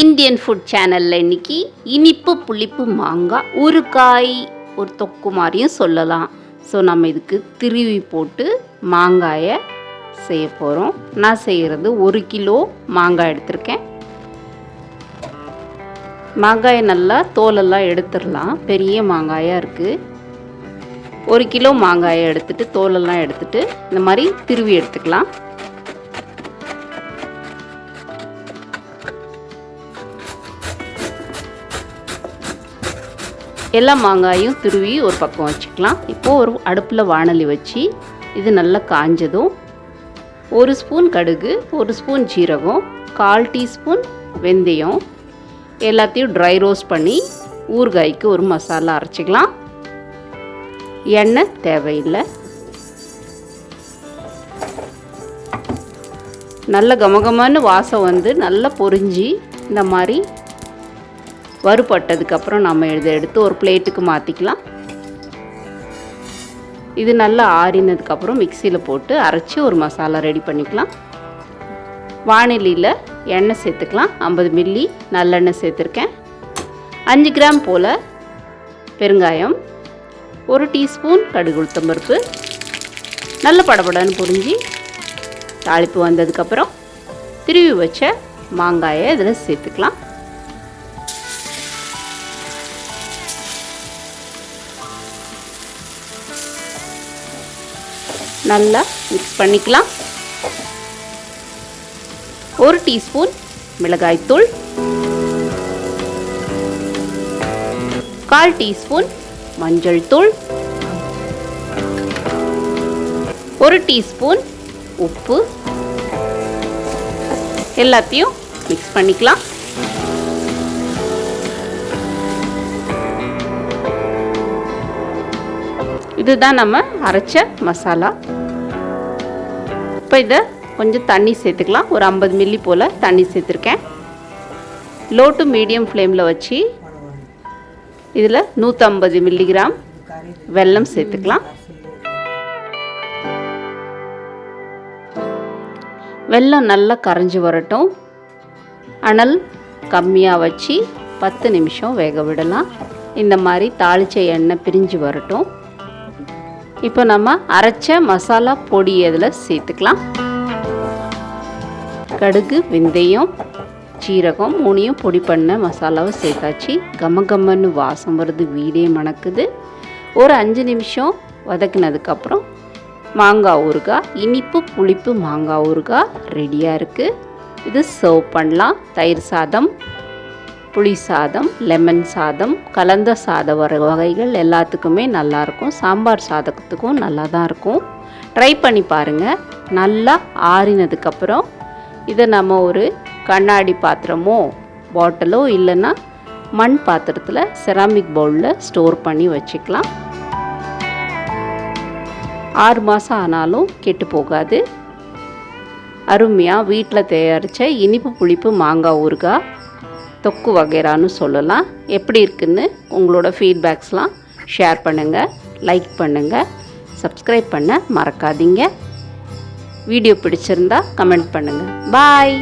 Indian food சேனலில் இன்றைக்கி இனிப்பு புளிப்பு மாங்காய் ஊறுகாய் ஒரு தொக்கு மாதிரியும் சொல்லலாம். ஸோ நம்ம இதுக்கு திருவி போட்டு மாங்காயை செய்ய போகிறோம். நான் செய்கிறது 1 கிலோ மாங்காய் எடுத்திருக்கேன். மாங்காயை நல்லா தோலெல்லாம் எடுத்துடலாம். பெரிய மாங்காயாக இருக்குது. 1 கிலோ மாங்காயை எடுத்துகிட்டு தோலெல்லாம் எடுத்துகிட்டு இந்த மாதிரி திருவி எடுத்துக்கலாம். எல்லா மாங்காயும் துருவி ஒரு பக்கம் வச்சுக்கலாம். இப்போது ஒரு அடுப்பில் வாணலி வச்சு இது நல்லா காஞ்சதும் 1 ஸ்பூன் கடுகு, 1 ஸ்பூன் ஜீரகம், 1/4 டீஸ்பூன் வெந்தயம் எல்லாத்தையும் ட்ரை ரோஸ்ட் பண்ணி ஊறுகாய்க்கு ஒரு மசாலா அரைச்சிக்கலாம். எண்ணெய் தேவையில்லை. நல்ல கமகமான வாசம் வந்து நல்லா பொரிஞ்சு இந்த மாதிரி வறுபட்டதுக்கப்புறம் நம்ம இதை எடுத்து ஒரு பிளேட்டுக்கு மாற்றிக்கலாம். இது நல்லா ஆறினதுக்கப்புறம் மிக்சியில் போட்டு அரைச்சி ஒரு மசாலா ரெடி பண்ணிக்கலாம். வாணலியில் எண்ணெய் சேர்த்துக்கலாம். 50 மில்லி நல்லெண்ணெய் சேர்த்துருக்கேன். 5 கிராம் போல் பெருங்காயம், 1 டீஸ்பூன் கடுகு உளுத்தம்பருப்பு நல்ல படபடன்னு பொரிஞ்சு தாளிப்பு வந்ததுக்கப்புறம் திருவி வச்ச மாங்காயை இதில் சேர்த்துக்கலாம். நல்லா மிக்ஸ் பண்ணிக்கலாம். 1 டீஸ்பூன் மிளகாய்த்தூள், 1/4 டீஸ்பூன் மஞ்சள் தூள், 1 டீஸ்பூன் உப்பு எல்லாத்தையும் மிக்ஸ் பண்ணிக்கலாம். இதுதான் நம்ம அரைச்ச மசாலா. இப்போ இதை கொஞ்சம் தண்ணி சேர்த்துக்கலாம். ஒரு 50 மில்லி போல் தண்ணி சேர்த்துருக்கேன். லோ டு மீடியம் ஃப்ளேமில் வச்சு இதில் 150 மில்லிகிராம் வெல்லம் சேர்த்துக்கலாம். வெல்லம் நல்லா கரைஞ்சி வரட்டும். அனல் கம்மியாக வச்சு 10 நிமிஷம் வேக விடலாம். இந்த மாதிரி தாளிச்ச எண்ணெய் பிரிஞ்சு வரட்டும். இப்போ நம்ம அரைச்ச மசாலா பொடி இதில் சேர்த்துக்கலாம். கடுகு, வெந்தயம், சீரகம் 3யும் பொடி பண்ண மசாலாவை சேர்த்தாச்சு. கம்மன்னு வாசம் வருது, வீடே மணக்குது. ஒரு 5 நிமிஷம் வதக்கினதுக்கப்புறம் மாங்காய் ஊறுகாய், இனிப்பு புளிப்பு மாங்காய் ஊறுகாய் ரெடியாக இருக்குது. இது சர்வ் பண்ணலாம். தயிர் சாதம், புளி சாதம், லெமன் சாதம், கலந்த சாத வகைகள் எல்லாத்துக்குமே நல்லாயிருக்கும். சாம்பார் சாதத்துக்கும் நல்லா தான் இருக்கும். ட்ரை பண்ணி பாருங்கள். நல்லா ஆறினதுக்கப்புறம் இதை நம்ம ஒரு கண்ணாடி பாத்திரமோ பாட்டிலோ இல்லைன்னா மண் பாத்திரத்தில் செராமிக் பவுலில் ஸ்டோர் பண்ணி வச்சுக்கலாம். 6 மாதம் ஆனாலும் கெட்டு போகாது. அருமையாக வீட்டில் தயாரித்த இனிப்பு புளிப்பு மாங்காய் ஊறுகாய் தொக்கு வகைரான்னு சொல்லலாம். எப்படி இருக்குன்னு உங்களோட ஃபீட்பேக்ஸ்லாம் ஷேர் பண்ணுங்கள், லைக் பண்ணுங்கள், சப்ஸ்கிரைப் பண்ண மறக்காதீங்க. வீடியோ பிடிச்சிருந்தா கமெண்ட் பண்ணுங்கள். பாய்.